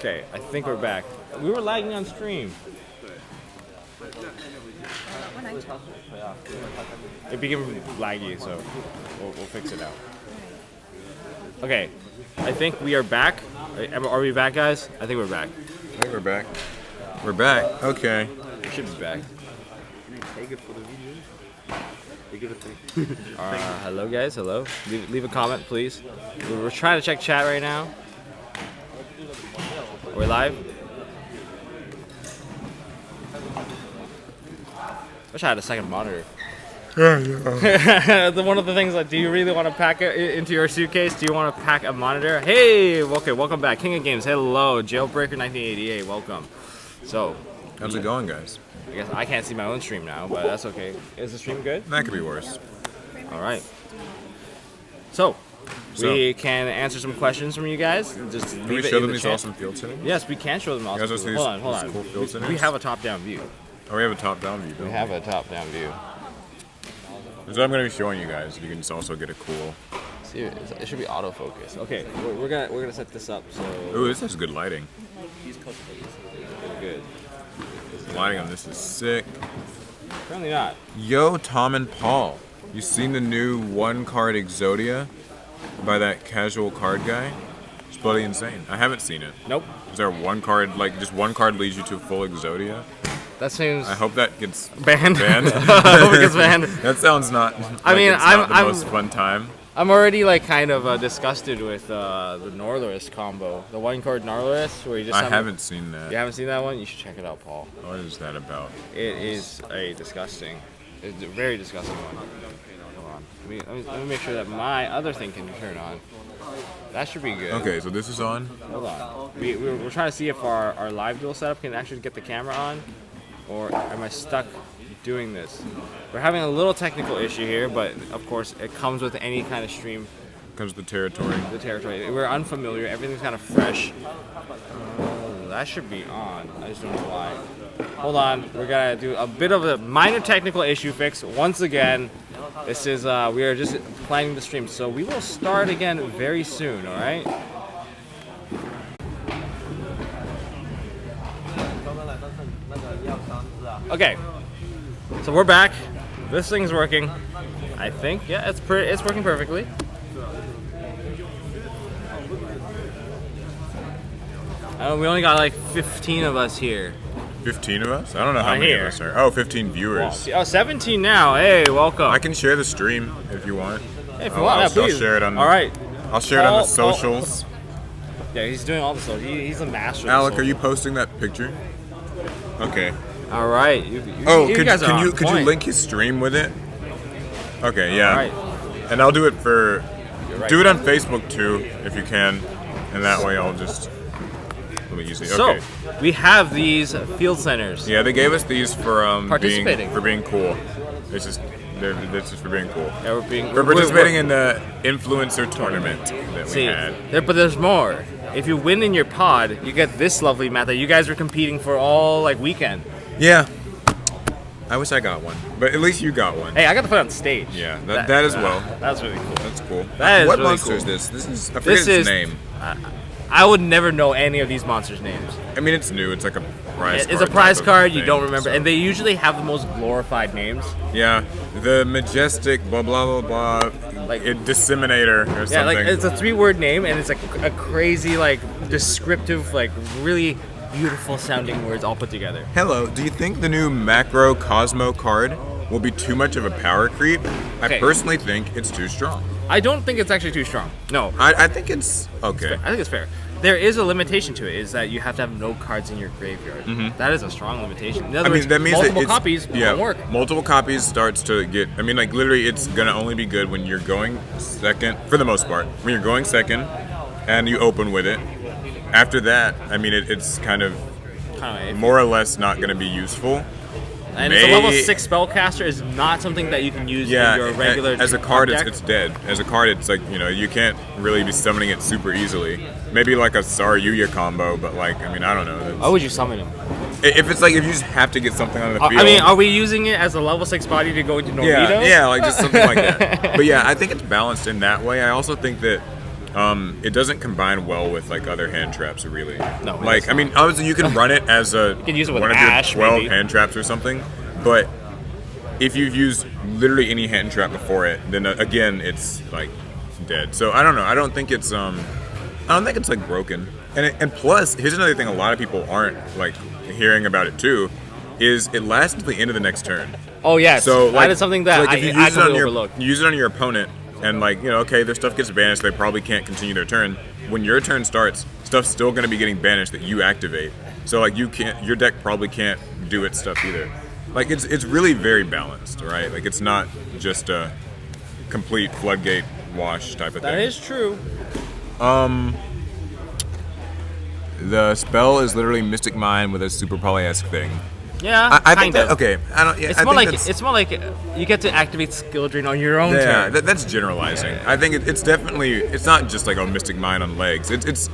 Okay, I think we're back. We were lagging on stream. It became laggy, so we'll fix it out. Okay, I think we are back. Are we back, guys? I think we're back. I think we're back. We're back. Okay. We should be back. Hello, guys. Hello. Leave a comment, please. We're trying to check chat right now. We're live. Wish I had a second monitor. One of the things, like, do you really want to pack it into your suitcase? Do you want to pack a monitor? Hey, okay, welcome back, King of Games. Hello, Jailbreaker1988. Welcome. So, how's it going, guys? I guess I can't see my own stream now, but that's okay. Is the stream good? That could be worse. All right. So we can answer some questions from you guys. Just can we show them these awesome field settings? Yes, we can show them awesome. Hold on. Cool field settings? We have a top-down view. Oh, we have a top-down view. We have a top-down view. That's what I'm going to be showing you guys. You can just also get a cool. See, it should be autofocus. Okay, we're gonna set this up. So. Ooh, this is good lighting. Good. The lighting on this is sick. Apparently not. Yo, Tom and Paul. You seen the new one-card Exodia by that casual card guy? It's bloody insane. I haven't seen it. Nope. Is there one card, like just one card leads you to full Exodia? That seems. I hope that gets banned. I hope it gets banned. That sounds not. I mean, it's not the most fun time. I'm already like kind of disgusted with the Gnarlorist combo, the one card Gnarlorist, where you just. I haven't seen that. You haven't seen that one? You should check it out, Paul. What is that about? It is it's a very disgusting one. Hold on, let me make sure that my other thing can turn on. That should be good. Okay, so this is on. Hold on. We're trying to see if our live duel setup can actually get the camera on, or am I stuck doing this? We're having a little technical issue here, but of course it comes with any kind of stream. Comes with the territory. The territory. We're unfamiliar. Everything's kind of fresh. That should be on. I just don't know why. Hold on. We're gonna do a bit of a minor technical issue fix once again. This is we are just planning the stream, so we will start again very soon. All right. Okay. So we're back. This thing's working. I think. Yeah, it's working perfectly. We only got like 15 of us here. 15 of us? I don't know how many of us are. Oh, 15 viewers. Well, 17 now. Hey, welcome. I can share the stream if you want. Hey, if you want, please. I'll share it on. All right. I'll share it on the socials. Yeah, he's doing all the socials. He's a master. Alec, are you posting that picture? Okay. All right. Could you link his stream with it? Okay, yeah. All right. And I'll do it do it on Facebook too if you can, and that way I'll just. So we have these field centers. Yeah, they gave us these for participating. being cool. This is for being cool. Yeah, we're participating in the influencer tournament that we had. But there's more. If you win in your pod, you get this lovely mat that you guys were competing for all like weekend. Yeah. I wish I got one, but at least you got one. Hey, I got to put it on stage. Yeah, that as well. That's really cool. That's cool. What really monster cool. is this? I forget its name. I would never know any of these monsters' names. I mean, it's new. It's like a prize card. It's a prize card. You don't remember. So. And they usually have the most glorified names. Yeah. The Majestic blah, blah, blah, blah. Like a Disseminator or something. Yeah, like it's a 3-word name, and it's like a crazy, like, descriptive, like, really beautiful sounding words all put together. Hello. Do you think the new Macro Cosmo card will be too much of a power creep? Okay. I personally think it's too strong. I don't think it's actually too strong. No. I think it's okay. I think it's fair. There is a limitation to it, is that you have to have no cards in your graveyard. Mm-hmm. That is a strong limitation. In other words, that means multiple copies won't work. Multiple copies starts to get, I mean, like, literally, it's going to only be good when you're going second, for the most part. When you're going second, and you open with it. After that, I mean, it's kind of more or less not going to be useful. And it's a level 6 spellcaster is not something that you can use in your regular as a card, deck. it's dead. As a card, it's like, you can't really be summoning it super easily. Maybe like a Saryuya combo, but like, I mean, I don't know. Why would you summon him? If it's like, if you just have to get something on the field. I mean, are we using it as a level 6 body to go into Norito? Yeah, like just something like that. But yeah, I think it's balanced in that way. I also think that it doesn't combine well with like other hand traps, really. No, it like does I mean, obviously you can run it as a can use it with one Ash, of your 12 maybe. hand traps or something, but if you've used literally any hand trap before it, then again it's like dead. So I don't know. I don't think it's like broken. And plus, here's another thing: a lot of people aren't like hearing about it too. Is it lasts until the end of the next turn? Oh yes, So that is something that if you I use it on completely your overlooked. you use it on your opponent, and like okay, their stuff gets banished. They probably can't continue their turn. When your turn starts, stuff's still going to be getting banished that you activate. So like your deck probably can't do its stuff either. Like it's really very balanced, right? Like it's not just a complete floodgate wash type of thing. That is true. The spell is literally Mystic Mind with a super poly-esque thing. Yeah, I think kind that of. okay. I don't. Yeah, It's I more think like that's- it's more like you get to activate skill drain on your own yeah. turn. That's generalizing. I think it's definitely it's not just like a Mystic Mind on legs. It's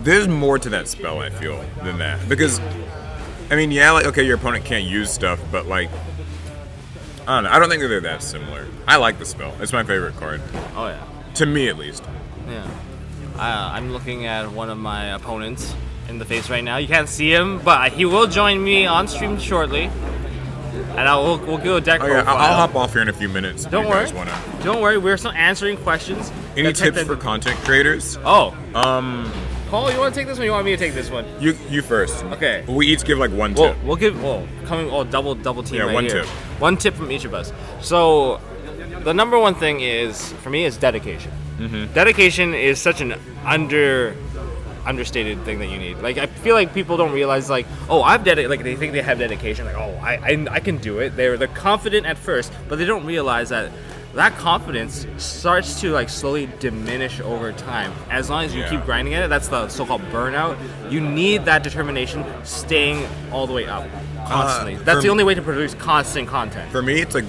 there's more to that spell. I feel than that because I mean yeah like okay your opponent can't use stuff but like I don't know. I don't think that they're that similar. I like the spell. It's my favorite card Oh yeah, to me at least. yeah. I'm looking at one of my opponents in the face right now. You can't see him, but he will join me on stream shortly, and we'll do a deck Oh yeah, profile. I'll hop off here in a few minutes. if Don't you worry. guys wanna. Don't worry. We're still answering questions. Any The tech tips for that- content creators? Oh, Paul, you want to take this one? Or you want me to take this one? You first. Okay. We each give like one Well, tip. we'll give double team. Yeah, right one here. tip. One tip from each of us. So, the number one thing is for me is dedication. Mm-hmm. Dedication is such an understated thing that you need. Like I feel like people don't realize like I've dedicated. Like they think they have dedication. Like I can do it. They're confident at first, but they don't realize that confidence starts to like slowly diminish over time. As long as you Yeah. keep grinding at it, that's the so-called burnout. You need that determination staying all the way up constantly. That's for the me- only way to produce constant content. For me, it's like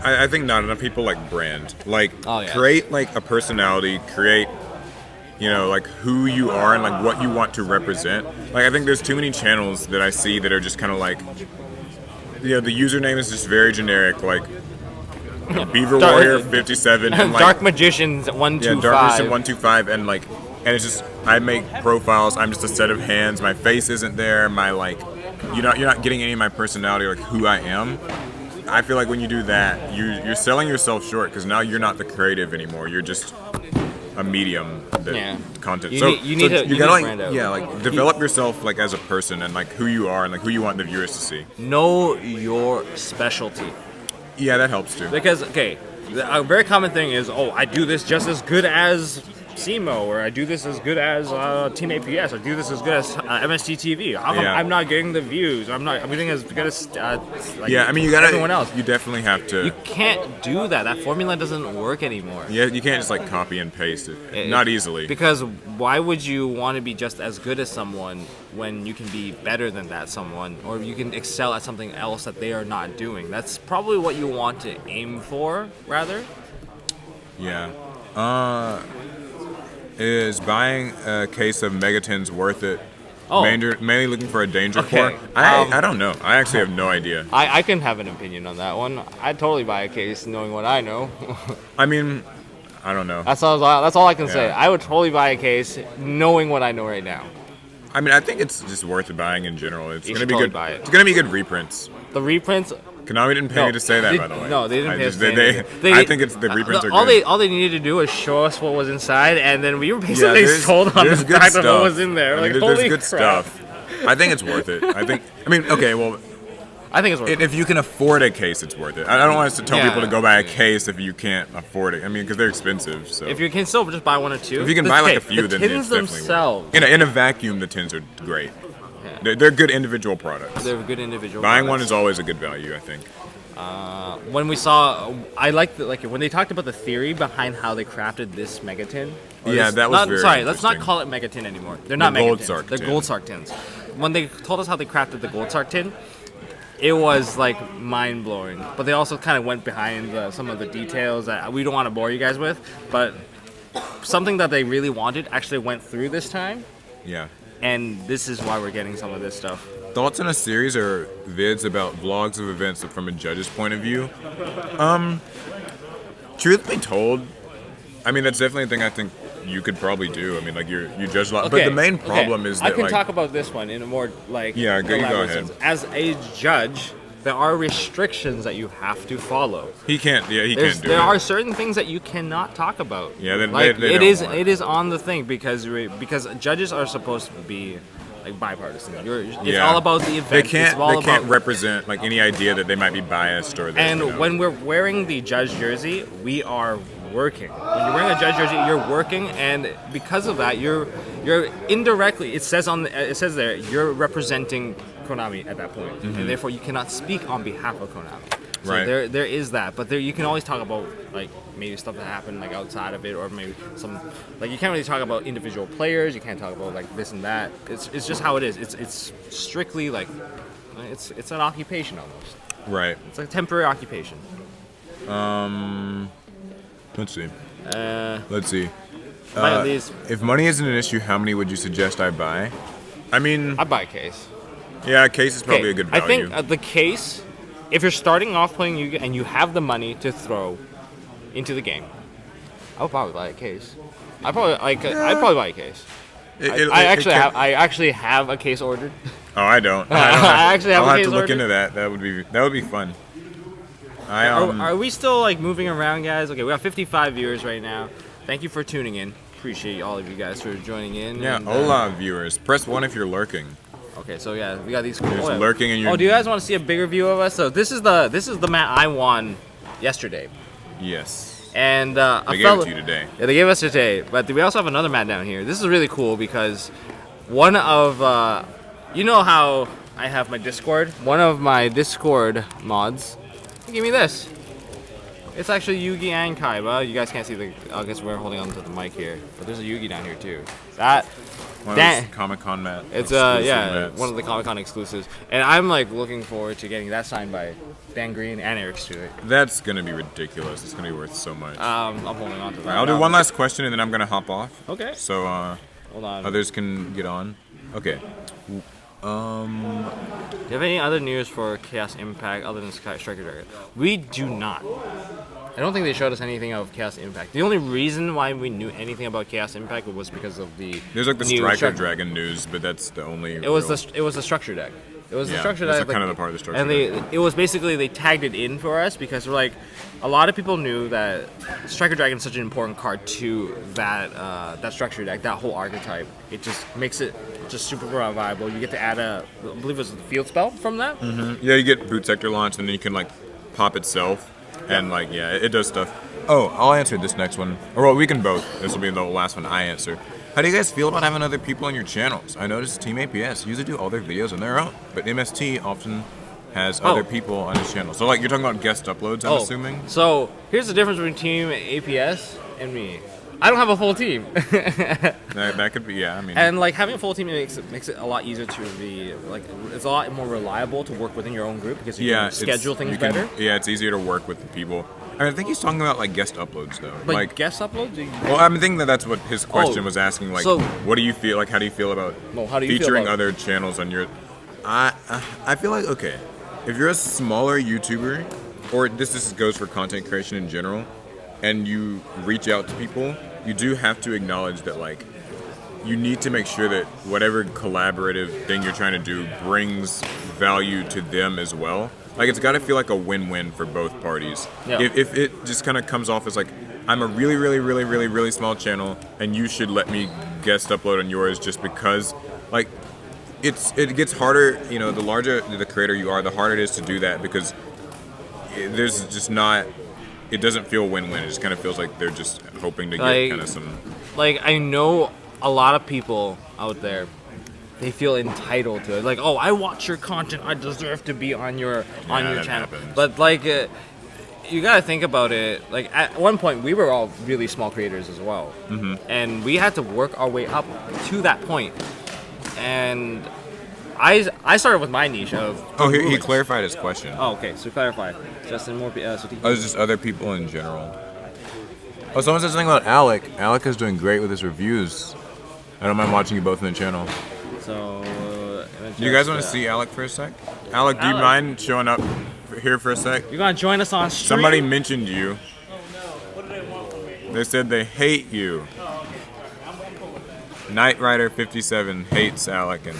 I think not enough people like brand. Like Oh, yeah. create like a personality, create like who you are and like what you want to represent. Like I think there's too many channels that I see that are just kind of like the username is just very generic like Beaver Dark- Warrior 57 and like Dark Magicians 125. Dark Magician 125 and like and it's just I make profiles, I'm just a set of hands, my face isn't there, my like you're not getting any of my personality or like who I am. I feel like when you do that, you're selling yourself short because now you're not the creative anymore. You're just a medium that content. You so need- you need to- you gotta need to like brand out. like develop yourself like as a person and like who you are and like who you want the viewers to see. Know your specialty. Yeah, that helps too. Because, a very common thing is, I do this just as good as SEMO, or I do this as good as Team APS, or do this as good as MST.TV. How come Yeah. I'm not getting the views? I'm getting as good as I mean you gotta everyone else. You definitely have to. You can't do that. That formula doesn't work anymore. Yeah, you can't just like copy and paste it. Not easily. Because why would you want to be just as good as someone when you can be better than that someone, or you can excel at something else that they are not doing? That's probably what you want to aim for, rather. Yeah. Is buying a case of Megatins worth it? Oh. Mainly looking for a danger Okay, core? I don't know. I actually have no idea. I can have an opinion on that one. I'd totally buy a case knowing what I know. I mean, I don't know. That's all I can say. Yeah. I would totally buy a case knowing what I know right now. I mean, I think it's just worth buying in general. It's You gonna should be totally good. buy it. It's gonna be good reprints. The reprints. Konami didn't pay me to say that, by the way. No, they didn't pay us to say They, anything. I think it's the reprints are all good. All they needed to do was show us what was inside, and then we were basically there's- sold on the there's good fact of what stuff. was in there. I Like, mean, holy there's good crap. stuff. I think it's worth it. I mean, okay, well, I think it's worth it. if you can afford a case, it's worth it. I don't want us to tell Yeah. people to go buy a case if you can't afford it. I mean, because they're expensive. So If you can still just buy one or two. if you can buy like a okay, few, the then tins it's definitely themselves. worth it. In a vacuum, the tins are great. Yeah. They're good individual products. They're good individual. Buying one products. is always a good value, I think. When we saw, I liked when they talked about the theory behind how they crafted this Megatin. or Yeah, this- that was not, very Sorry, let's not interesting. call it Megatin anymore. They're not The Gold Megatins. Sark They're tin. Gold Sark tins. When they told us how they crafted the Gold Sark tin, it was like mind blowing. But they also kind of went behind some of the details that we don't want to bore you guys with. But something that they really wanted actually went through this time, Yeah. and this is why we're getting some of this stuff. Thoughts on a series or vids about vlogs of events from a judge's point of view? Truth be told, I mean, that's definitely a thing I think you could probably do. I mean, like you judge a lot, Okay, but the main problem is that I can like, talk about this one in a more like Yeah, go elaborate ahead. sense. As a judge, there are restrictions that you have to follow. he can't do There it. are certain things that you cannot talk about. Yeah, like they it don't is want. it is on the thing because judges are supposed to be like bipartisan. It's Yeah. all about the event. They can't It's all about, represent like any idea that they might be biased or that, And you know. when we're wearing the judge jersey, we are working. When you're wearing a judge jersey, you're working, and because of that, you're indirectly. It says there you're representing Konami at that point, and therefore you cannot speak on behalf of Konami. So Right. there is that, but there you can always talk about like maybe stuff that happened like outside of it, or maybe some like you can't really talk about individual players. You can't talk about like this and that. It's just how it is. It's strictly like it's an occupation almost. Right. It's like a temporary occupation. Let's see. Uh, Let's see. buy at least If money isn't an issue, how many would you suggest I buy? I mean, I buy a case. yeah, a case is probably a good value. I think the case, if you're starting off playing Yu-Gi-Oh and you have the money to throw into the game, I would probably buy a case. I'd probably buy a case. I actually have a case ordered. Oh, I don't. I actually have I'll a have case to look ordered. into that. That would be fun. Are we still like moving around, guys? Okay, we got 55 viewers right now. Thank you for tuning in. Appreciate all of you guys for joining in. Yeah, and, hola viewers. Press 1 if you're lurking. Okay, so yeah, we got these. You're just lurking and you're. Oh, do you guys want to see a bigger view of us? So this is the mat I won yesterday, Yes. and They gave it to you today. Yeah, they gave us today, but we also have another mat down here. This is really cool because one of you know how I have my Discord. One of my Discord mods gave me this. It's actually Yugi and Kaiba. You guys can't see the. I guess we're holding on to the mic here, but there's a Yugi down here too. One of that- those Comic-Con mat. It's exclusive yeah, mats. one of the Comic-Con exclusives, and I'm like looking forward to getting that signed by Dan Green and Eric Stewart. That's gonna be ridiculous. It's gonna be worth so much. I'm holding on to that. I'll do one last question and then I'm gonna hop off. Okay. So Hold on. others can get on. Okay. Do you have any other news for Chaos Impact other than Striker Dragon? We do not. I don't think they showed us anything of Chaos Impact. The only reason why we knew anything about Chaos Impact was because of the There's like the new Striker Dragon news, but that's the only. It was the structure deck. It was the Yeah, structure that's deck. kind of the part of the structure And it was basically they tagged it in for us because we're like, a lot of people knew that Striker Dragon is such an important card to that structure deck, that whole archetype. It just makes it just super viable. You get to add I believe it was the field spell from that. Yeah, you get boot sector launch, and then you can like pop itself, and like yeah, it does stuff. Oh, I'll answer this next one, or well, we can both. This will be the last one I answer. How do you guys feel about having other people on your channels? I noticed Team APS usually do all their videos on their own, but MST often has other people on his channel. So like you're talking about guest uploads, I'm assuming. So here's the difference between Team APS and me. I don't have a full team. That could be, yeah. I mean, And like having a full team makes it a lot easier to be like it's a lot more reliable to work within your own group because you can schedule things better. Yeah, it's easier to work with the people. I think he's talking about like guest uploads though. Like guest uploads. Well, I'm thinking that's what his question was asking. Like, so- what do you feel? Like, how do you feel about how do you feel featuring about- other channels on your? I feel like okay, if you're a smaller YouTuber, or this goes for content creation in general, and you reach out to people, you do have to acknowledge that like you need to make sure that whatever collaborative thing you're trying to do brings value to them as well. Like it's got to feel like a win-win for both parties. Yeah. If it just kind of comes off as like I'm a really small channel and you should let me guest upload on yours just because, like it gets harder. You know, the larger the creator you are, the harder it is to do that because there's just not. It doesn't feel win-win. It just kind of feels like they're just hoping to get kind of some. Like I know a lot of people out there, they feel entitled to it. Like, oh, I watch your content, I deserve to be on your that channel. happens. But like, you gotta think about it. Like at one point, we were all really small creators as well, and we had to work our way up to that point. And I started with my niche of. Oh, he movements. clarified his question. Oh, okay. So clarify, Justin. More. So Oh, it's just other people in general. Oh, someone said something about Alec. Alec is doing great with his reviews. I don't mind watching you both on the channel. So. Do you guys want to see Alec for a sec? Alec, do you mind showing up here for a sec? You gonna join us on stream? Somebody mentioned you. They said they hate you. Knight Rider 57 hates Alec and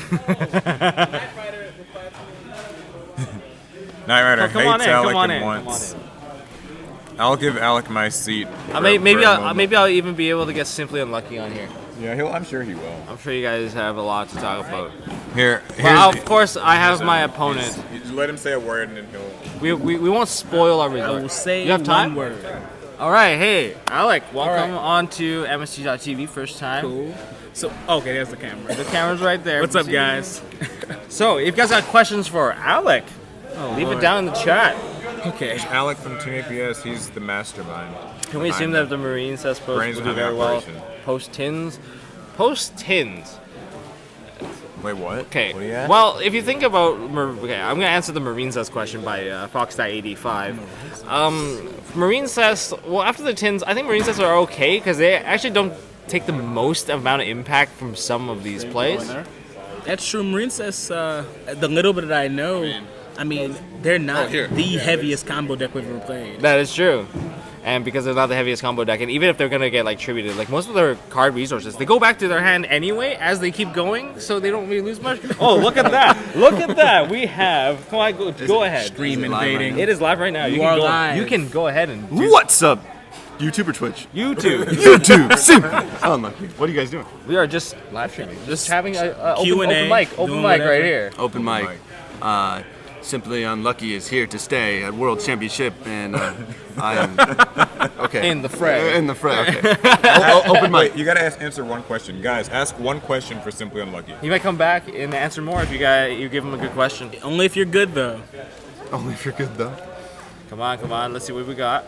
Knight Rider Come on hates in, Alec come on and in, come wants. on in. I'll give Alec my seat. Maybe for a moment. maybe I'll even be able to get Simply Unlucky on here. Yeah, I'm sure he will. I'm sure you guys have a lot to talk about. Here's Of course, I have my opponent. Just let him say a word and then he'll. We won't spoil our I result. will say You have time? one word. All right, hey, Alec, welcome right. on to MST.TV, first time. Cool. So, okay, there's the camera. The camera's right there. What's up, guys? So, if you guys got questions for Alec, leave it Lord. down in the chat. Okay. Alec from Team APS, he's the mastermind. Can we assume that the Marine says post Brains will do behind the very well? operation. Post tins? Post tins. Wait, what? Okay. What do you ask? Well, if you think about, okay, I'm gonna answer the Marine Says question by Fox.85. Marine Says, well, after the tins, I think Marine Says are okay because they actually don't take the most amount of impact from some of these plays. That's true. Marine says the little bit that I know, I mean, they're not the heaviest combo deck we've ever played. That is true. And because they're not the heaviest combo deck, and even if they're gonna get like tributed, like most of their card resources, they go back to their hand anyway as they keep going, so they don't really lose much. Oh, look at that! Look at that! We have. Come on, go ahead. Stream invading. It is live right now. You are live. You can go ahead and do What's up, YouTube or Twitch? YouTube. YouTube. Unlucky. What are you guys doing? We are just live streaming, just having a open Q&A, mic doing right whatever. here. Open mic. Simply Unlucky is here to stay at World Championship, and I am okay In the fray. In the fray. Okay. Open mic. Wait, you gotta answer one question, guys. Ask one question for Simply Unlucky. He might come back and answer more if you give him a good question. Only if you're good, though. Only if you're good though. Come on, let's see what we got.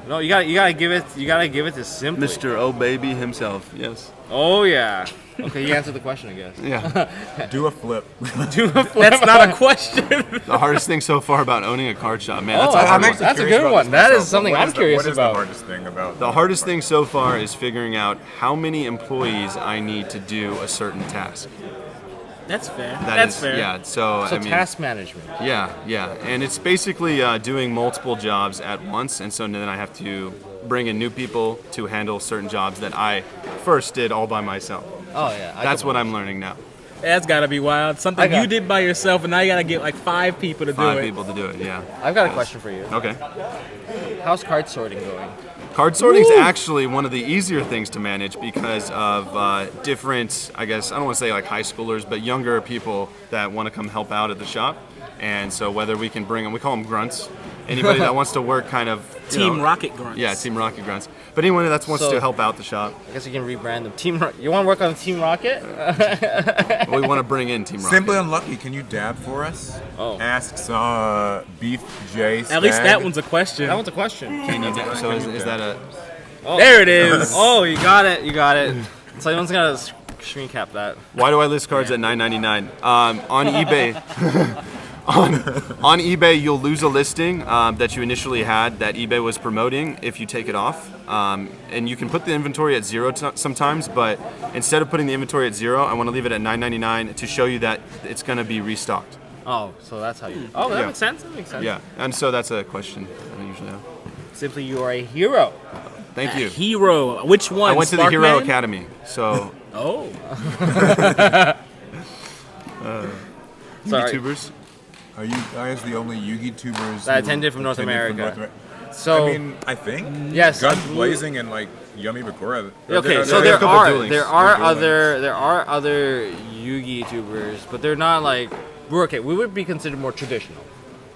No, you gotta give it to Simply. Mr. Oh Baby himself. Yes. Oh yeah. Okay, you answered the question, I guess. Yeah. Do a flip. That's not a question. The hardest thing so far about owning a card shop, man. Oh, That's a hard that's one. a good one. That is something I'm curious What is about. the hardest thing about? The hardest thing so far is figuring out how many employees I need to do a certain task. That's fair. That's fair. Yeah. So I mean. Task management. Yeah, and it's basically doing multiple jobs at once, and so then I have to bring in new people to handle certain jobs that I first did all by myself. Oh yeah. That's what I'm learning now. That's gotta be wild. Something you did by yourself, and now you gotta get like 5 people to do it. 5 people to do it, yeah. I've got a question for you. Okay. How's card sorting going? Card sorting is actually one of the easier things to manage because of different, I guess, I don't want to say like high schoolers, but younger people that want to come help out at the shop. And so whether we can bring them, we call them grunts. Anybody that wants to work kind of Team Rocket Grunts. Yeah, Team Rocket grunts. But anyone that wants So- to help out the shop, I guess you can rebrand them. You want to work on Team Rocket? we want to bring in Team Rocket. Simply Unlucky, can you dab for us? Oh. Asks Beef J. At least Stag. that one's a question. That one's a question. So is that a? There it is. Oh, you got it. So anyone's gonna screen cap that. Why do I list cards at $9.99? On eBay. On eBay, you'll lose a listing that you initially had that eBay was promoting if you take it off. And you can put the inventory at 0 sometimes, but instead of putting the inventory at 0, I want to leave it at $9.99 to show you that it's going to be restocked. Oh, so that's how you. Oh, that Yeah. makes sense. That makes sense. Yeah, and so that's a question I usually have. Simply, you are a hero. Thank you. Hero. Which one? I went to the Hero Sparkman? Academy, so Oh. Sorry. YouTubers. Are you guys the only Yugi tubers That who attended from North America. America? So I mean, I think. yes. Guns Blazing and like Yummy Bakura. Okay, so there there are a couple duelings. there are other Yugi YouTubers, but they're not like we would be considered more traditional.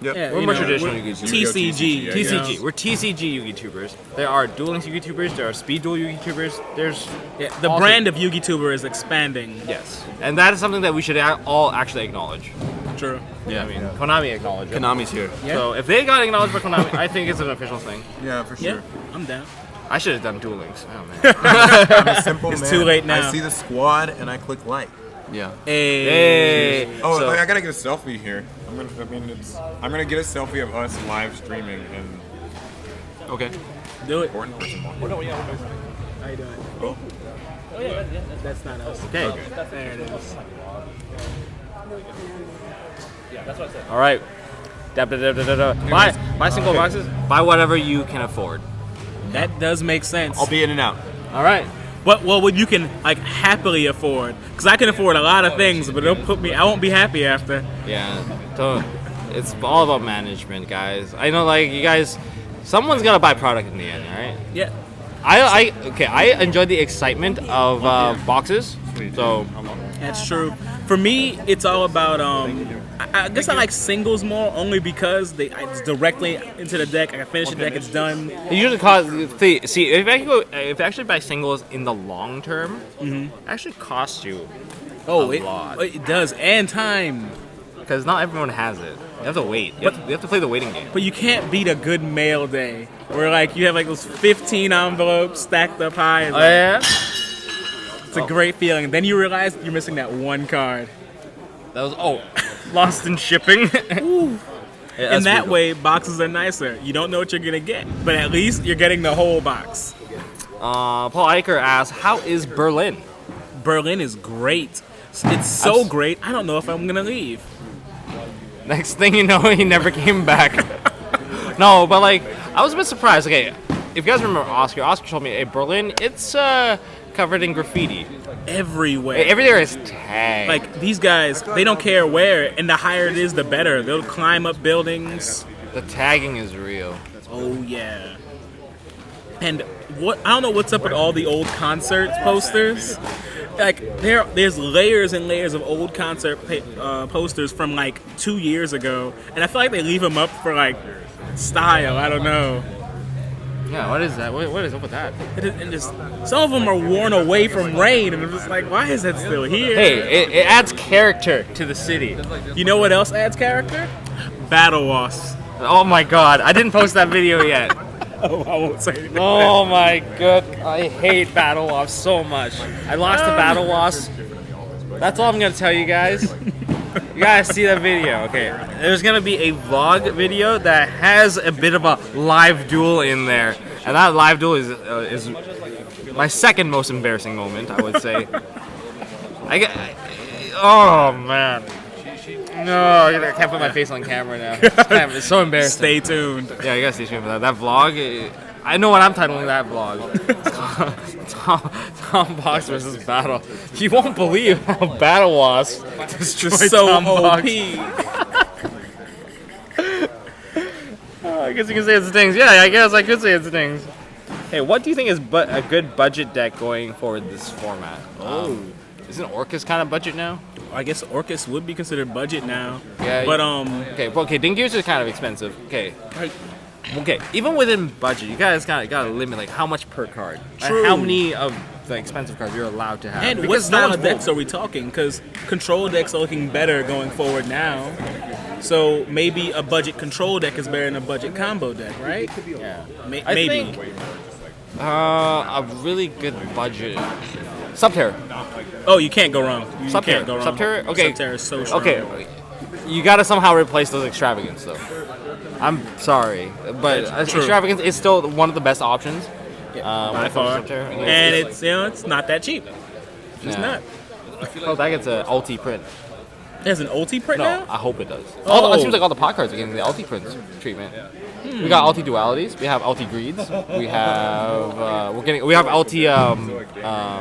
Yep. Yeah, We're you more know, traditional we're YouTubers. TCG. Yeah, TCG. yeah. We're TCG YouTubers. There are dueling YouTubers. There are speed duel YouTubers. There's Yeah, the also- brand of YouTuber is expanding. yes, and that is something that we should all actually acknowledge. True. Yeah. I mean, Konami acknowledge it. Konami's here. Yeah. So if they got acknowledged by Konami, I think it's an official thing. Yeah, for Yeah, sure. I'm down. I should have done duelings. Oh man. I'm a simple It's man. too late now. I see the squad and I click like. Yeah. Hey. Oh, So- I gotta get a selfie here. I'm gonna get a selfie of us live streaming and Okay. Do it. important person. How you doing? Oh. Oh yeah, that's not us. Okay. There it is. All right. Buy single boxes. Buy whatever you can afford. That does make sense. I'll be in and out. All right. What what you can like happily afford? Because I can afford a lot of things, but it'll put me. I won't be happy after. Yeah, so it's all about management, guys. I know, like, you guys, someone's gotta buy product in the end, right? Yeah. I enjoy the excitement of boxes. So That's true. For me, it's all about. I guess I like singles more, only because it's directly into the deck. I can finish the deck. It's done. it usually costs. See, if you actually buy singles in the long term, it actually costs you Oh, a lot. it does, and time. Because not everyone has it. You have to wait. You have to play the waiting game. But you can't beat a good mail day, where like you have like those 15 envelopes stacked up high. It's, Oh like, yeah. it's a great feeling. Then you realize you're missing that one card. That was lost in shipping. Yeah, In that brutal. way, boxes are nicer. You don't know what you're gonna get, but at least you're getting the whole box. Paul Eicher asks, "How is Berlin?" Berlin is great. It's so great. I don't know if I'm gonna leave. Next thing you know, he never came back. No, but like, I was a bit surprised. Okay, if you guys remember Oscar told me, "Hey, Berlin, it's covered in graffiti. Everywhere. Everywhere is tagged." Like these guys, they don't care where, and the higher it is, the better. They'll climb up buildings. the tagging is real. Oh yeah. And I don't know what's up with all the old concert posters. Like there's layers and layers of old concert posters from like 2 years ago, and I feel like they leave them up for like style. I don't know. Yeah, what is that? What is up with that? And just, some of them are worn away from rain, and I'm just like, why is that still here? Hey, it adds character to the city. You know what else adds character? Battle wasps. Oh my god, I didn't post that video yet. Oh, I won't say anything. Oh my god, I hate Battle Wasps so much. I lost to Battle Wasps. That's all I'm gonna tell you guys. You gotta see that video, okay? There's gonna be a vlog video that has a bit of a live duel in there, and that live duel is my second most embarrassing moment, I would say. Oh man. No, I can't put my face on camera now. It's so embarrassing. Stay tuned. Yeah, you gotta stay tuned for that. That vlog, I know what I'm titling that vlog. Tom Box versus Battle. You won't believe how Battle Wasp destroyed So Tom Box. OP. I guess you can say it's things. Yeah, I guess I could say it's things. Hey, what do you think is a good budget deck going forward this format? Isn't Orcus kind of budget now? I guess Orcus would be considered budget now. Yeah. But Okay, Dingears is kind of expensive. Okay, even within budget, you guys gotta limit like how much per card, True. and how many of the expensive cards you're allowed to have. and what Because style no of one's decks are we talking? Because control decks are looking better going forward now. So maybe a budget control deck is better than a budget combo deck, right? Yeah. Maybe. I think a really good budget. Subterra. Oh, you can't go wrong. You Subterra. can't go wrong. Subterra? Okay. Subterra is so strong. Okay, you gotta somehow replace those extravagance though. I'm sorry, but True. extravagance is still one of the best options. By when it comes far. to Subterra. And it's not that cheap. It's Yeah. not. Oh, that gets an ulti print. There's an ulti print No, now? I hope it does. Oh. It seems like all the pot cards are getting the ulti prints treatment. We got ulti dualities. We have ulti greeds. We have we have ulti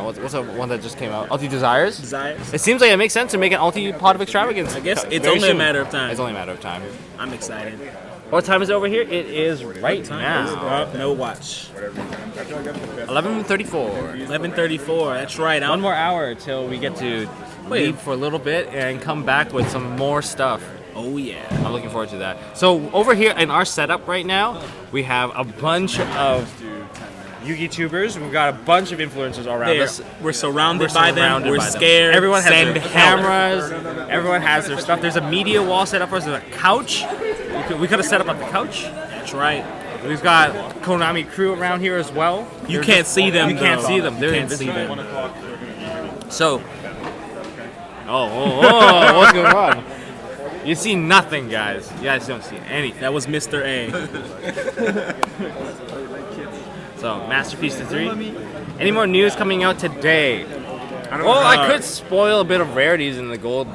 what's the one that just came out? Ulti desires. Desires. It seems like it makes sense to make an ulti pot of extravagance. I guess it's very only a soon. matter of time. It's only a matter of time. I'm excited. What time is it over here? It is right now. No watch. 11:34. 11:34. That's right. One more hour till we get to leave for a little bit and come back with some more stuff. Oh yeah. I'm looking forward to that. So over here in our setup right now, we have a bunch of Yu-Gi tubers. We've got a bunch of influencers around us. We're surrounded by them. We're by them. scared. Everyone has Send their help. cameras. Everyone has their stuff. There's a media wall set up for us. There's a couch. We could have set up at the couch. That's right. We've got Konami crew around here as well. You can't see them. You can't though. see them. They're You can't see invisible. them. So, what's going on? You see nothing, guys. You guys don't see anything. That was Mr. A. So, Masterpiece to 3. Any more news coming out today? I could spoil a bit of rarities in the gold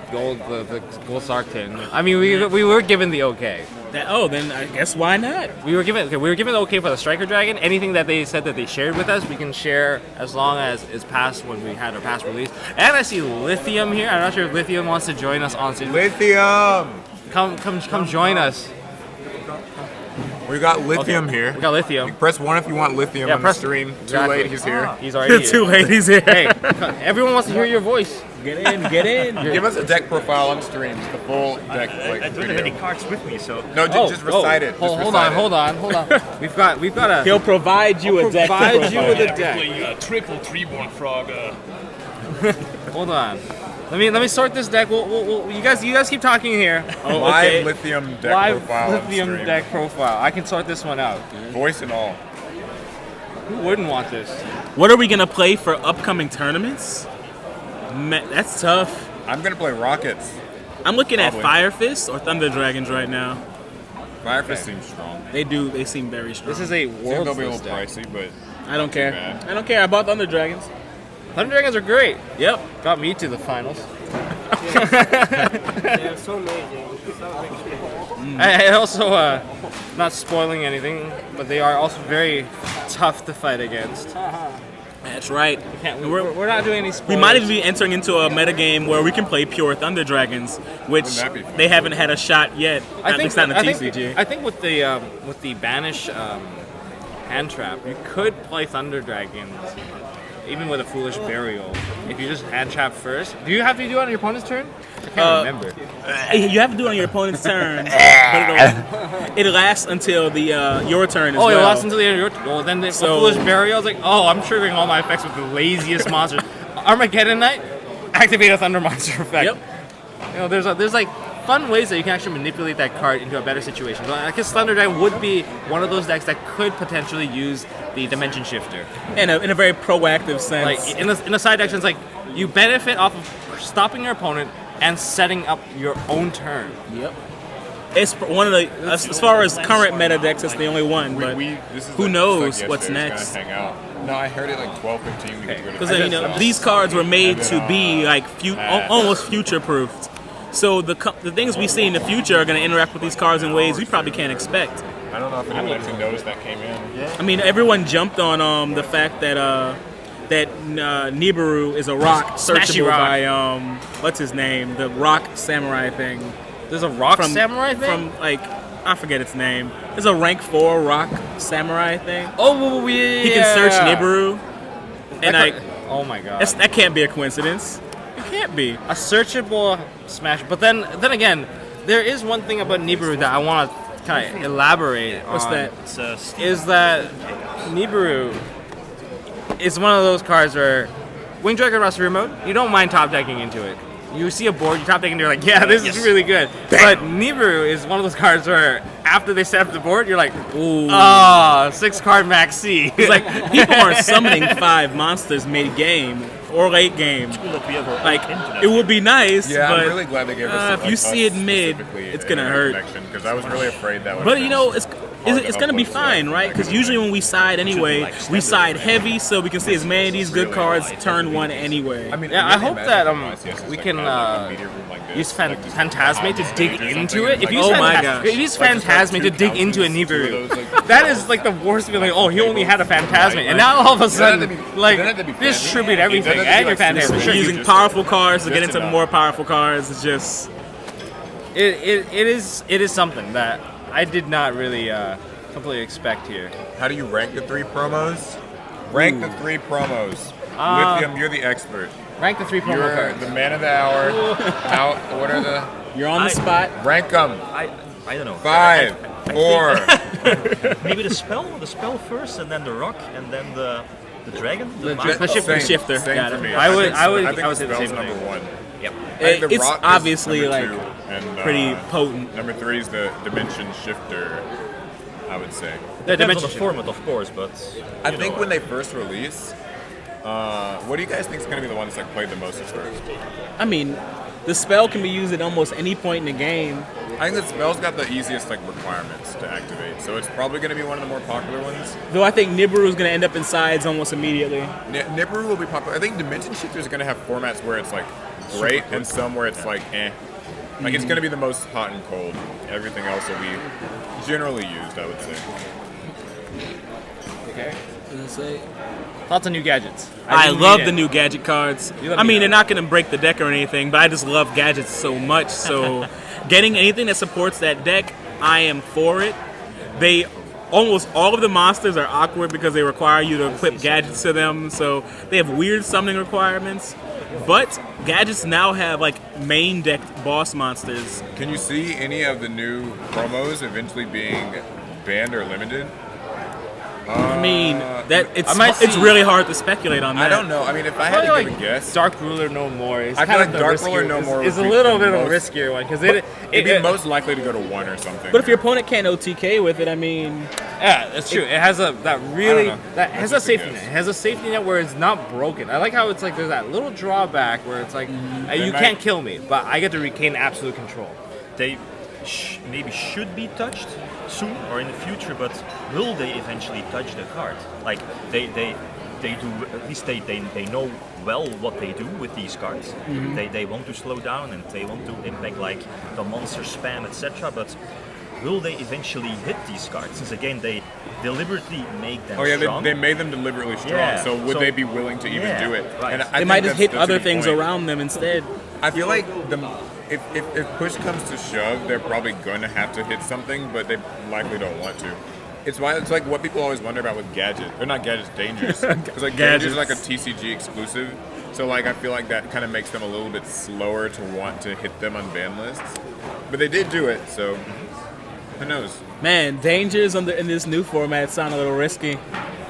Sark tin. I mean, we were given the okay. Then I guess why not? We were given the okay for the Striker Dragon. Anything that they said that they shared with us, we can share as long as it's past when we had our past release. And I see Lithium here. I'm not sure if Lithium wants to join us on stage. Lithium. Come join us. We got Lithium here. We got Lithium. Press 1 if you want Lithium on the stream. Exactly. Too late, he's here. He's already here. Two ladies here. Hey, everyone wants to hear your voice. Get in. Give us a deck profile on stream, the full deck. I don't have any cards with me, so. No, just recite it. Just Hold recite on. We've got a. He'll provide you a deck. Provide you with a deck. Play triple Treeborn Frog. Hold on. Let me sort this deck. You guys keep talking here. Oh, Live okay. Lithium deck Live profile. on Lithium stream. deck profile. I can sort this one out. Voice and all. Who wouldn't want this? What are we gonna play for upcoming tournaments? Man, that's tough. I'm gonna play Rockets. I'm looking at Probably. Fire Fist or Thunder Dragons right now. Fire Fist seems strong. They seem very strong. This is a Seems world they'll be a little deck. pricey, but I don't care. bad. I don't care. I bought Thunder Dragons. Thunder Dragons are great. Yep. Got me to the finals. They're so amazing. I also, not spoiling anything, but they are also very tough to fight against. That's right. We're not doing any spoilers. We might even be entering into a metagame where we can play pure Thunder Dragons, which Wouldn't that be fun? they haven't had a shot yet. At least not in the TCG. I think with the Banish hand trap, you could play Thunder Dragons, even with a Foolish Burial. If you just hand trap first, do you have to do it on your opponent's turn? I can't remember. You have to do it on your opponent's turn, but it lasts until the your turn as Oh, well. it lasts until the end of your turn. Well, then the Foolish Burial, I was like, oh, I'm triggering all my effects with the laziest monsters. Armageddon Knight, activate a Thunder Monster effect. Yep. You know, there's like fun ways that you can actually manipulate that card into a better situation. So I guess Thunder Dragon would be one of those decks that could potentially use the Dimension Shifter. In a very proactive sense. Like in the side deck, it's like you benefit off of stopping your opponent and setting up your own turn. Yep. It's one of the as far as current meta decks, it's the only one. But this is who like- knows like what's yesterday, next? just kinda hang out. No, I heard it like 12, 15. We could go to Because these cards were made to be like almost future proofed. So the things we see in the future are going to interact with these cards in ways we probably can't expect. I don't know if anyone actually noticed that came in. I mean, everyone jumped on the fact that Nibiru is a rock searchable rock. by what's his name, the rock samurai thing. There's a rock samurai thing? From like I forget its name. There's a rank 4 rock samurai thing. Oh, yeah. He can search Nibiru, and like oh my god, that can't be a coincidence. It can't be. a searchable smash. But then again, there is one thing about Nibiru that I want to kind of elaborate on. What's that? Is that Nibiru is one of those cards where Wing Dragon Roster mode, you don't mind top decking into it. You see a board, you top deck, and you're like, yeah, this is really good. But Nibiru is one of those cards where after they set up the board, you're like, Ooh. 6-card max C. It's like people are summoning 5 monsters mid-game or late game. Like it would be nice, Yeah, but I'm really glad they gave us. if you see it mid, it's gonna hurt. Because I was really afraid that would. But you know, it's gonna be fine, right? Because usually when we side anyway, we side heavy, so we can see as many of these good cards turn 1 anyway. I mean, Yeah, I hope that we can use use Phantasme to dig into it. If you Oh use my gosh. if you use Phantasme to dig into a Nibiru, that is like the worst feeling. Oh, he only had a Phantasme, and now all of a sudden, like, distribute everything and your Phantasme. We're using powerful cards to get into more powerful cards. It's just It is something that I did not really completely expect here. How do you rank the 3 promos? Rank the 3 promos. Lithium, you're the expert. Rank the 3 promo You're cards. the man of the hour. What are the you're on the spot. rank them? I don't know. 5, 4. Maybe the spell first, and then the rock, and then the dragon. The Shifter. Same Got for it. me. I would think say the spell's same number thing. 1. Yep. I think the It's rock is obviously number like 2, and, pretty potent. Number 3 is the Dimension Shifter, I would say. The Depends on dimension the format, of course, but I you think know, when they first release, what do you guys think is going to be the one that's like played the most at first? I mean, the spell can be used at almost any point in the game. I think the spell's got the easiest like requirements to activate, so it's probably going to be one of the more popular ones. Though I think Nibiru is going to end up in sides almost immediately. Nibiru will be popular. I think Dimension Shifter is going to have formats where it's like great and some where it's like eh. Like it's going to be the most hot and cold. Everything else will be generally used, I would say. Okay. Gonna say. Lots of new gadgets. I didn't love need the it. new gadget cards. You let I me mean, know. they're not going to break the deck or anything, but I just love gadgets so much. So, getting anything that supports that deck, I am for it. They almost all of the monsters are awkward because they require you to equip gadgets to them. So they have weird summoning requirements. But gadgets now have like main deck boss monsters. Can you see any of the new promos eventually being banned or limited? I mean, that I might it's see- really hard to speculate on that. I don't know. I mean, if I had to Probably give a guess, Dark Ruler No More is I feel kind like of the Dark riskier- Ruler No More is a would be little the bit of a most- riskier one because it'd be most likely to go to 1 or something. But if your opponent can't OTK with it, I mean, yeah, that's true. It has that really know. that has a That's safety just a net. guess. It has a safety net where it's not broken. I like how it's like there's that little drawback where it's like you might- can't kill me, but I get to retain absolute control. They maybe should be touched soon or in the future, but will they eventually touch the card? Like they do, at least they know well what they do with these cards. They want to slow down and they want to impact like the monster spam, etc. But will they eventually hit these cards? Since again they deliberately make them oh yeah, strong. they made them deliberately strong. Yeah, So would so- they be willing to even Yeah, do it? right. And I they think might just hit that's a other good things point. around them instead. I feel like if push comes to shove, they're probably going to have to hit something, but they likely don't want to. It's like what people always wonder about with gadgets. They're not gadgets, dangers. Because like dangers is like a TCG exclusive. So like I feel like that kind of makes them a little bit slower to want to hit them on ban lists. But they did do it, so who knows? Man, dangers in this new format sound a little risky.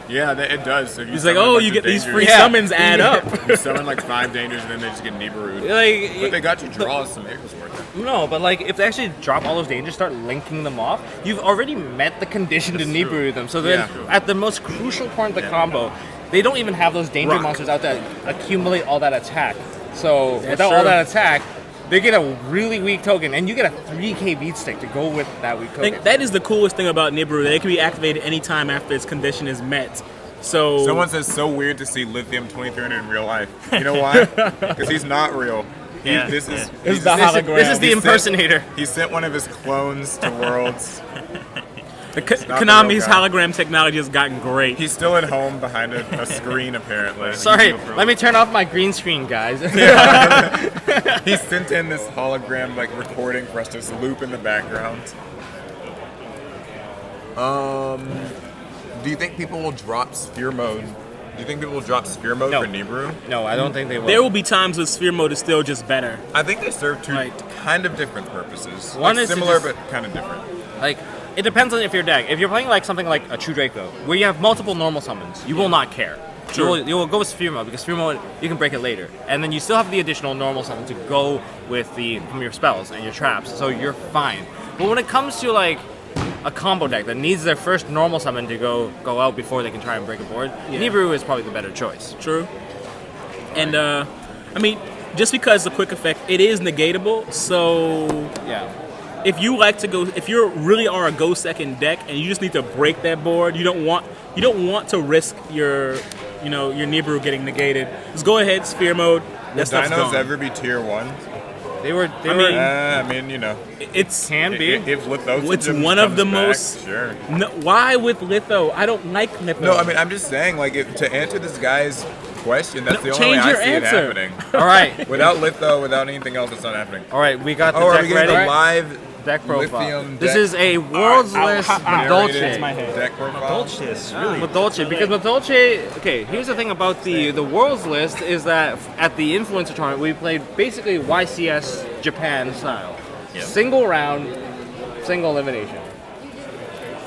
Yeah, it does. If you He's like, summon a oh, bunch you of get these dangers- free Yeah. summons add up. You summon like 5 dangers and then they just get Nibiru'd. Like But they got you draws, so maybe it was worth it. no, but like if they actually drop all those dangers, start linking them off, you've already met the condition to Nibiru them. So then Yeah. at the most crucial point of the combo, they don't even have those danger Rock. monsters out that accumulate all that attack. So That's without true. all that attack, they get a really weak token, and you get a 3k beat stick to go with that weak I token. think that is the coolest thing about Nibiru. That it can be activated anytime after its condition is met. So Someone says so weird to see Lithium 2300 in real life. You know why? Because he's not real. Yeah, This is This is he's- the hologram. This is the He sent- impersonator. He sent one of his clones to Worlds. not the Konami's real guy. hologram technology has gotten great. He's still at home behind a screen, apparently. Sorry, let me turn off my green screen, guys. He sent in this hologram like recording for us to loop in the background. Do you think people will drop Sphere Mode? Do you think people will drop Sphere Mode No. for Nibiru? No, I don't think they will. There will be times when Sphere Mode is still just better. I think they serve two Right. kind of different purposes. One Like is to similar, just- but kind of different. Like, it depends on if your deck. If you're playing like something like a True Draco, where you have multiple normal summons, you will not care. Sure. You will go with Sphere Mode because Sphere Mode you can break it later, and then you still have the additional normal summon to go with from your spells and your traps, so you're fine. But when it comes to like a combo deck that needs their first normal summon to go out before they can try and break a board, Nibiru is probably the better choice. True. And I mean, just because the quick effect, it is negatable. So Yeah. if you like to go, if you really are a go second deck and you just need to break that board, you don't want to risk your Nibiru getting negated. Just go ahead, Sphere Mode. That Will stuff's Dinos gone. ever be tier 1? They were. mean- I mean, you know. It's Can be. If Litho It's one of the most- Sure. no, why with Litho? I don't like Litho. No, I mean, I'm just saying, like, to answer this guy's question, that's No, the only way change I your see answer. it happening. All right. Without Litho, without anything else, it's not happening. All right. We got the Oh, are we deck getting ready. the live Deck profile. Lithium This deck? is a world's list narrated Dolce. my head. deck profile? Dolce is really Madolce, because Madolce, okay, here's the thing about the world's list is that at the influencer tournament we played basically YCS Japan style. Yeah. Single round, single elimination.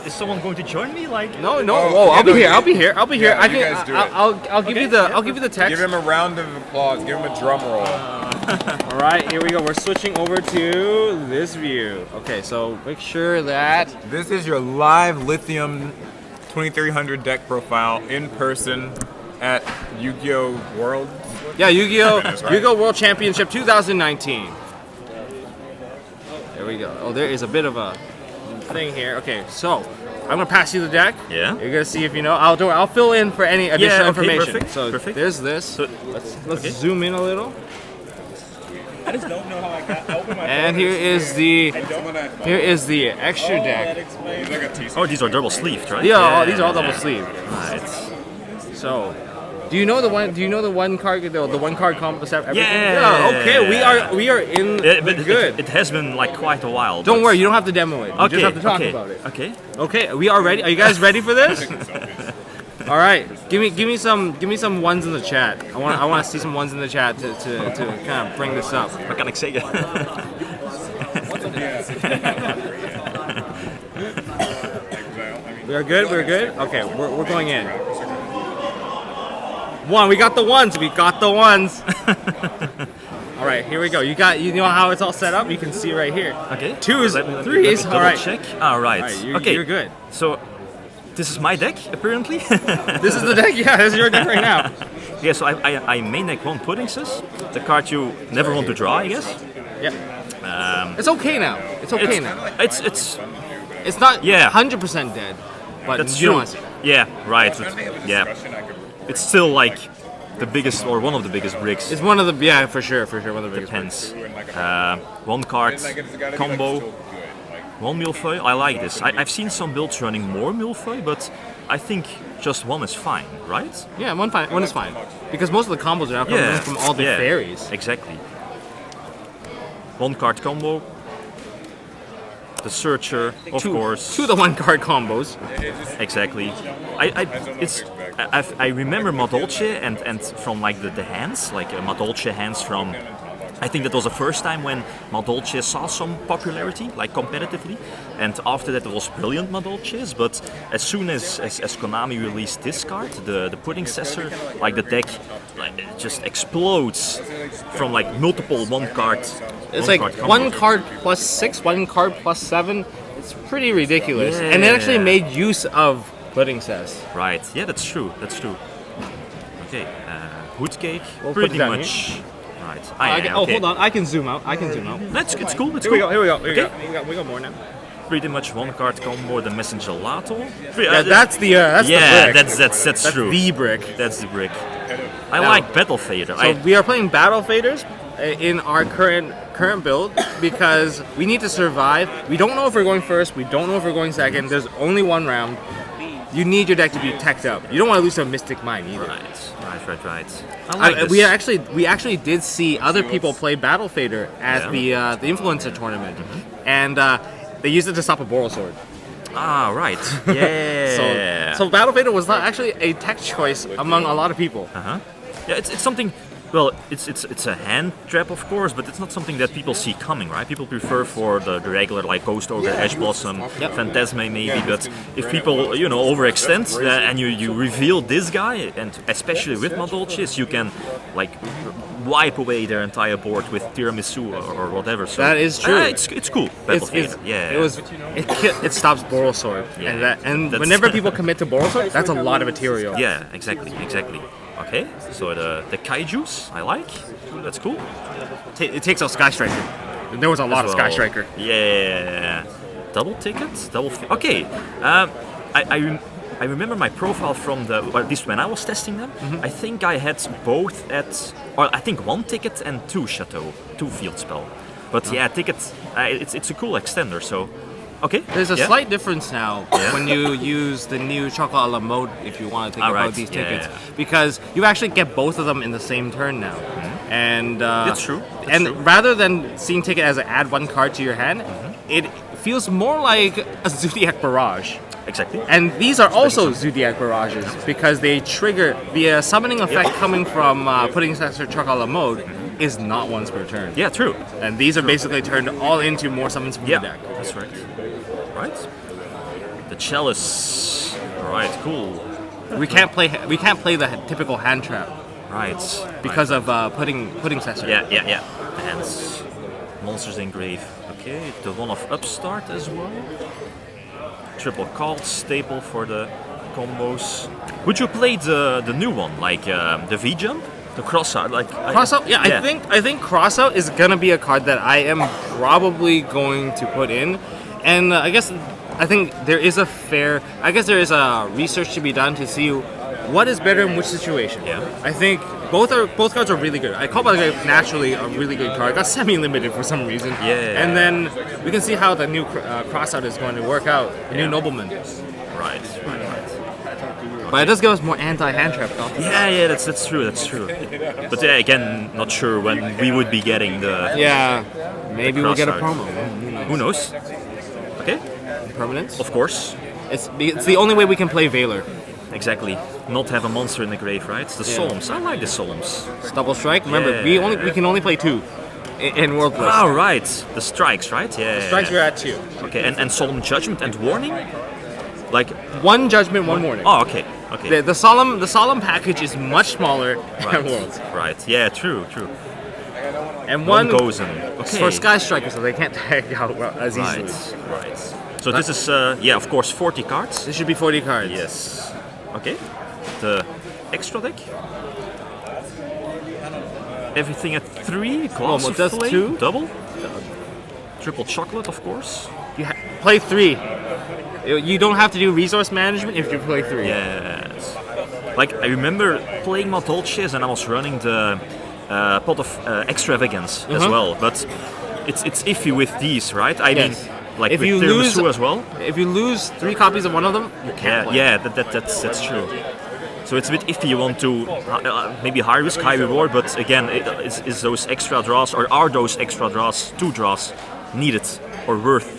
Is someone going to join me? Like No, no, Oh, whoa, yeah, I'll be no, here, you- I'll be here, I'll be here. Yeah, I you can, guys do it. I'll give you I'll give you the text. Give him a round of applause. Give him a drum roll. All right, here we go. We're switching over to this view. Okay, so make sure that This is your live Lithium 2300 deck profile in person at Yu-Gi-Oh! World. yeah, Yu-Gi-Oh! That's right. Yu-Gi-Oh! World Championship 2019. There we go. Oh, there is a bit of a thing here. Okay, so I'm gonna pass you the deck. Yeah. You're gonna see if you know. I'll fill in for any additional okay, information. perfect, So perfect. there's this. So- Let's zoom in a little. I just don't know how I opened my And here is the extra deck. Oh, these are double sleeved, right? Yeah, these are all double sleeve. Right. So, do you know the one? Do you know the one card? The one card combo set. Everything? Yeah. Okay, we are in Yeah, the but good. it has been like quite a while. Don't but- worry, you don't have to demo it. You Okay, just have to talk okay, about it. Okay. Okay, we are ready. Are you guys ready for this? All right, give me some ones in the chat. I want to see some ones in the chat to kind of bring this up. Wat kan ik zeggen? We're good. We're good. Okay, we're going in. One, we got the ones. We got the ones. All right, here we go. You know how it's all set up. You can see right here. Okay. Twos, Let me threes. double All right. check. All right. All right, okay. you're good. So, this is my deck apparently. This is the deck. Yeah, this is your deck right now. Yeah. So I main deck one Pudding Sis, the card you never want to draw, I guess. Yeah. It's okay now. It's okay now. It's not Yeah. 100% dead, but That's you true. don't want to see it. Yeah. Right. Yeah. It's still like the biggest or one of the biggest bricks. It's one of the for sure one of the biggest. Depends. One card combo. One millefeuille. I like this. I've seen some builds running more millefeuille, but I think just one is fine, right? Yeah, one is fine because most of the combos are now coming from all the fairies. Exactly. One card combo. The Searcher, of course. Two of the one card combos. Exactly. I remember Madolce and from like the hands, like Madolce hands from. I think that was the first time when Madolce saw some popularity, like competitively, and after that it was brilliant Madolces. But as soon as Konami released this card, the Pudding Cessor, like the deck, like it just explodes from like multiple one card. It's like one card plus 6, one card plus 7. It's pretty ridiculous, and it actually made use of Pudding Cess. Right. Yeah, that's true. That's true. Okay. Hood cake. We'll put it Pretty down much. Right. Oh, okay. hold on. I can zoom out. It's cool. It's Here we cool. go. Here we go. Okay. We got more now. Pretty much one card combo, the Messengelato. Yeah, that's the yeah, brick. that's true. The brick. That's the brick. I Now- like Battle Fader. So we are playing Battle Faders in our current build because we need to survive. We don't know if we're going first. We don't know if we're going second. There's only one round. You need your deck to be teched up. You don't want to lose to a Mystic Mine either. Right. I like this. We actually did see other people play Battle Fader at the influencer tournament, and they used it to stop a Boral Sword. Ah, right. Yeah. So Battle Fader was not actually a tech choice among a lot of people. Yeah, it's something. Well, it's a hand trap, of course, but it's not something that people see coming, right? People prefer for the regular like Ghost Ogre, Ash Blossom, Phantasme maybe, but if people overextend and you reveal this guy, and especially with Madolches, you can like wipe away their entire board with Tiramisu or whatever. So That is true. It's cool. Battle Fader. Yeah. It stops Boral Sword, Yeah. and That's- whenever people commit to Boral Sword, that's a lot of material. Yeah, exactly. Okay, so the Kaijus, I like. That's cool. It takes out Sky Striker. There was a lot of Sky Well, Striker. Yeah. Double tickets? Okay. I remember my profile from or at least when I was testing them. I think I had both I think one ticket and 2 Chateau, 2 field spell. But yeah, tickets, it's a cool extender, so. Okay. There's a slight difference now when you use the new Choco a la mode if you want to think about these tickets. Because you actually get both of them in the same turn now. And That's true. Rather than seeing ticket as add one card to your hand, it feels more like a Zodiac Barrage. Exactly. And these are also Zodiac Barrages because they trigger the summoning effect coming from putting Cessor Choco a la mode is not once per turn. Yeah, true. And these are basically turned all into more summons from the deck. That's right. Right. The Chalice. All right, cool. We can't play the typical hand trap Right. because of pudding Cessor. Yeah. Hands. Monsters Engrave. Okay, the one of Upstart as well. Triple called staple for the combos. Would you play the new one, like the V jump, the crossout, like Crossout, I think Crossout is gonna be a card that I am probably going to put in, and I think there is a research to be done to see what is better in which situation. Yeah. I think both cards are really good. Cobalt is naturally a really good card. Got semi-limited for some reason. Yeah. And then we can see how the new crossout is going to work out. The new Nobleman. Right. But it does give us more anti-hand trap. Yeah, that's true. But yeah, again, not sure when we would be getting the. Yeah. Maybe we'll get a crossout. promo. Who knows? Okay. Permanence. Of course. It's the only way we can play Valor. Exactly. Not have a monster in the grave, right? The Solms. I like the Solms. It's double strike. Remember, we can only play 2 in World List. Ah, right. The strikes, right? Yeah. Strikes we're at 2. Okay, and Solemn Judgment and Warning? Like. 1 judgment, 1 warning. Oh, okay. The solemn package is much smaller than Worlds. Right. Yeah. True. And One one goes in. Okay. for Sky Strikers, so they can't tag out as easily. Right. So this is of course 40 cards. This should be 40 cards. Yes. Okay. The extra deck. Everything at 3. Glass of that's Flame. 2. Double. Triple chocolate, of course. You play 3. You don't have to do resource management if you play 3. Yes. Like I remember playing Maltolches and I was running the pot of extravagance as well, but it's iffy with these, right? I mean, like if with you tiramisu lose as well. If you lose 3 copies of one of them, you can't play. That's true. So it's a bit iffy. You want to maybe high risk, high reward, but again, is those extra draws or are those extra draws, 2 draws, needed or worth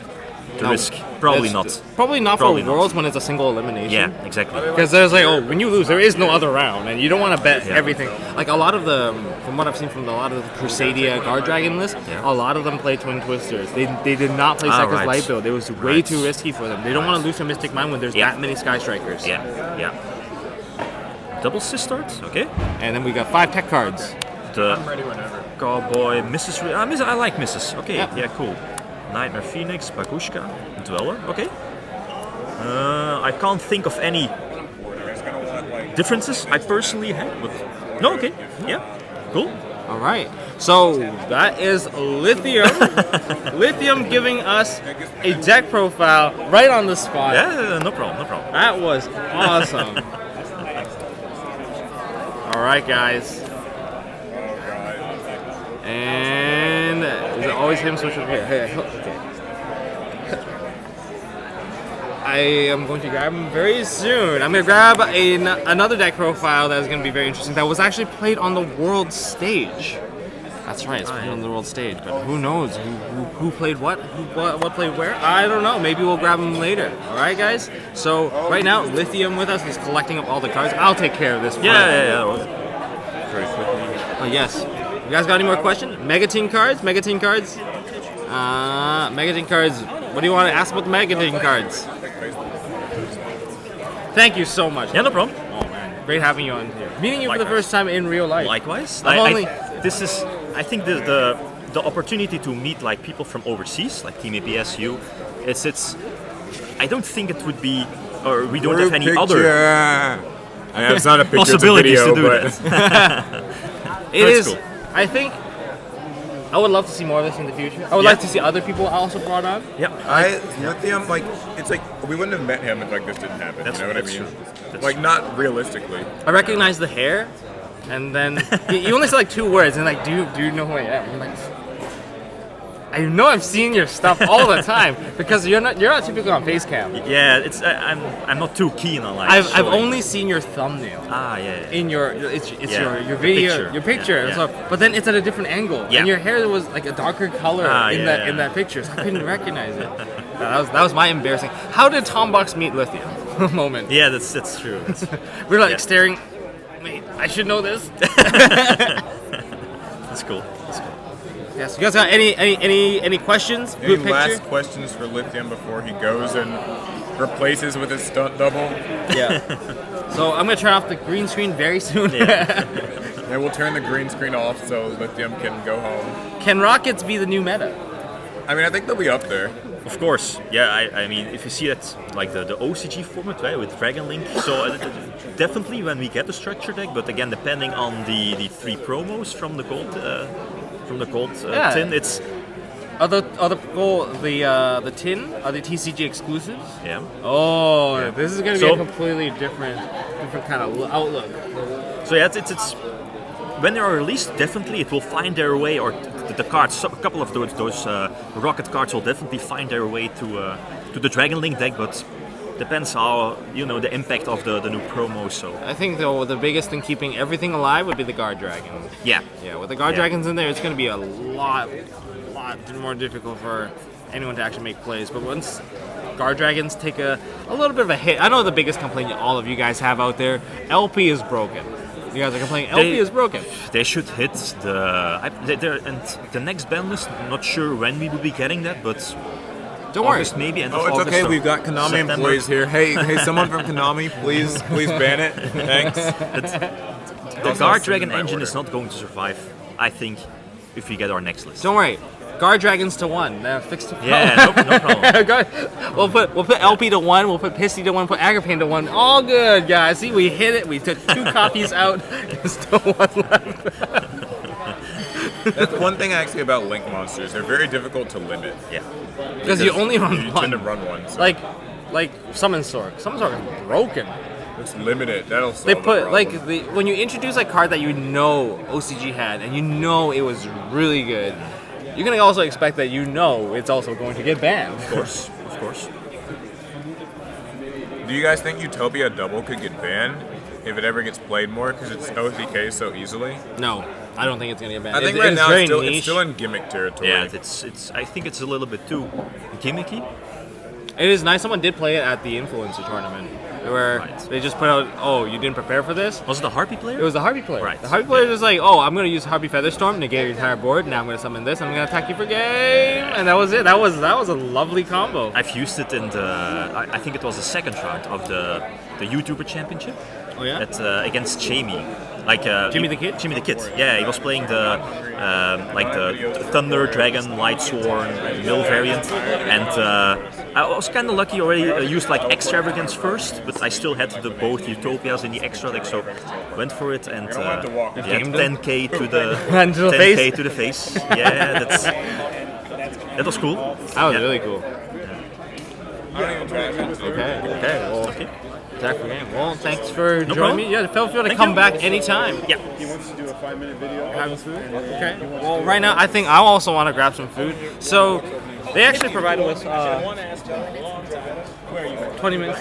the risk? Probably not. Probably not Probably for not. Worlds when it's a single elimination. Yeah, exactly. Because there's when you lose, there is no other round, and you don't want to bet everything. Like a lot of from what I've seen from a lot of the Crusadia Guard Dragon list, a lot of them play Twin Twisters. They did not play Seconds right. Light Build. It was way too risky for them. They don't want to lose to Mystic Mind when there's that many Sky Strikers. Yeah. Double Sistart, okay. And then we got 5 tech cards. The Cowboy, Mrs. I like Mrs. Okay, yeah, cool. Nightmare Phoenix, Bakushka, Dweller, okay. I can't think of any differences I personally had, but no, okay, yeah, cool. All right, so that is Lithium. Lithium giving us a deck profile right on the spot. Yeah, no problem. That was awesome. All right, guys. And is it always him switching? Okay. I am going to grab him very soon. I'm going to grab another deck profile that is going to be very interesting. That was actually played on the world stage. That's right, it's played on the world stage. But who knows who played what? What played where? I don't know. Maybe we'll grab him later. All right, guys. So right now, Lithium with us. He's collecting up all the cards. I'll take care of this. Yeah. Very quickly. Oh yes. You guys got any more questions? Megateam cards? Megateam cards? Megateam cards. What do you want to ask about the Megateam cards? Thank you so much. Yeah, no problem. Oh man, great having you on here. Meeting you for the first time in real life. Likewise. I think the opportunity to meet like people from overseas, like Team APS, you, it's. I don't think it would be, or we don't have any other. It's not a picture, possibilities it's a video, to do that. It is. Cool. I think I would love to see more of this in the future. I would like to see other people also brought on. Yeah. Lithium, like, it's like, we wouldn't have met him if, like, this didn't happen, you know what I mean? True. Like, not realistically. I recognize the hair, and then you only say like 2 words, and like, do you know who I am? I'm like, I know I've seen your stuff all the time because you're not typically on Facecam. Yeah, it's I'm not too keen on like. I've only seen your thumbnail. Yeah. In your your video, your picture. Yeah. So, but then it's at a different angle, Yeah. and your hair was like a darker color in that picture, so I couldn't recognize it. That was my embarrassing. How did Tom Box meet Lithium? Moment. Yeah, that's true. We're like staring. Wait, I should know this. That's cool. Yes. You guys got any questions? Any Good last picture. questions for Lithium before he goes and replaces with his stunt double? Yeah. So I'm gonna turn off the green screen very soon. Yeah, we'll turn the green screen off so Lithium can go home. Can rockets be the new meta? I mean, I think they'll be up there. Of course, yeah. I mean, if you see that, like the OCG format, right, with Dragon Link, so definitely when we get the structure deck, but again, depending on the 3 promos from the gold tin, it's the tin are the TCG exclusives. yeah. Oh, this is gonna be a completely different kind of outlook. So yeah, it's when they are released, definitely it will find their way, or the cards, a couple of those rocket cards will definitely find their way to the Dragon Link deck, but depends how, the impact of the new promo. So I think though the biggest thing keeping everything alive would be the guard dragons. yeah, With the guard dragons in there, it's going to be a lot more difficult for anyone to actually make plays. But once guard dragons take a little bit of a hit, I know the biggest complaint all of you guys have out there, LP is broken. You guys are complaining LP is broken. They should hit and the next ban list. Not sure when we will be getting that, but Don't worry. August maybe. End of Oh, it's August okay. or We've got Konami September. employees here. Hey, someone from Konami, please ban it. Thanks. The guard dragon engine is not going to survive, I think, if we get our next list. Don't worry. Guard dragons to 1. Fixed. Yeah, no problem. We'll put LP to 1. We'll put Pissy to 1. Put Agripane to 1. All good, guys. See, we hit it. We took 2 copies out. There's still 1 left. That's one thing actually about Link monsters. They're very difficult to limit. Yeah. Because you only run You 1. tend to run one. So Like Summon Sork. Summon Sork is broken. it's limited. That'll solve They the put problem. when you introduce a card that OCG had and it was really good, you're gonna also expect that it's also going to get banned. Of course. Do you guys think Utopia Double could get banned if it ever gets played more because it's OTK so easily? No, I don't think it's gonna get banned. I think It's right now very it's niche. still in gimmick territory. Yeah, it's. I think it's a little bit too gimmicky. It is nice. Someone did play it at the influencer tournament where Right. they just put out, "Oh, you didn't prepare for this." Was it the Harpy player? It was the Harpy player. Right. The Harpy player was like, "Oh, I'm gonna use Harpy Featherstorm, negate your entire board. Now I'm gonna summon this. I'm gonna attack you for game." And that was it. That was a lovely combo. I've used it in I think it was the second round of the YouTuber championship. Oh yeah. Against Jamie. Jimmy the Kid? Jimmy the Kid. Yeah, he was playing the Thunder Dragon Light Sworn mill variant, and I was kind of lucky. Already used Extravagance first, but I still had both Utopias in the extra deck, so went for it and want to walk. yeah, Gamed 10k to the And to the 10k face? to the face. Yeah, that was cool. That was Yeah. really cool. I don't even try it. Okay. Well, Okay. attack for game. Well, thanks for joining problem. me. Yeah, feel free to Thank come you. back anytime. Yeah. He wants to do a 5-minute video. Have some food? Okay. Well, right now, I think I also want to grab some food. So, they actually provided us 20 minutes.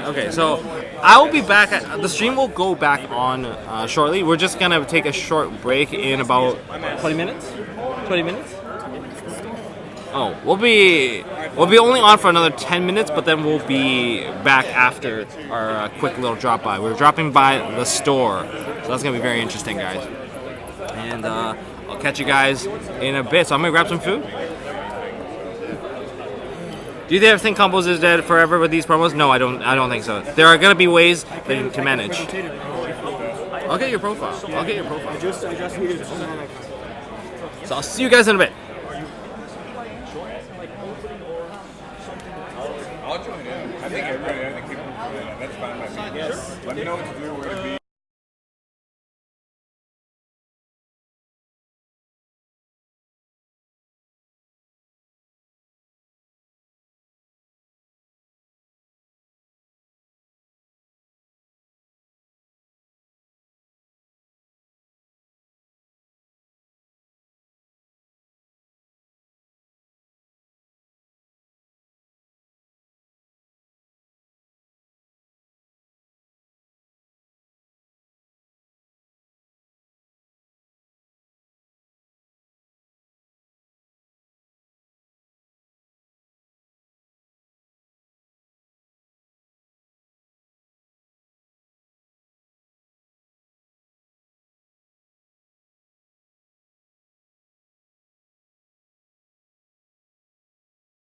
Okay, so I will be back. The stream will go back on shortly. We're just going to take a short break in about 20 minutes. 20 minutes? Oh, we'll be only on for another 10 minutes, but then we'll be back after our quick little drop by. We're dropping by the store, so that's gonna be very interesting, guys. And I'll catch you guys in a bit. So I'm gonna grab some food. Do you ever think combos is dead forever with these promos? No, I don't think so. There are gonna be ways that you can manage. I'll get your profile. So I'll see you guys in a bit. I'll join in. I think everybody, keep that's fine by me. Yes. Let me know what to do, where to be.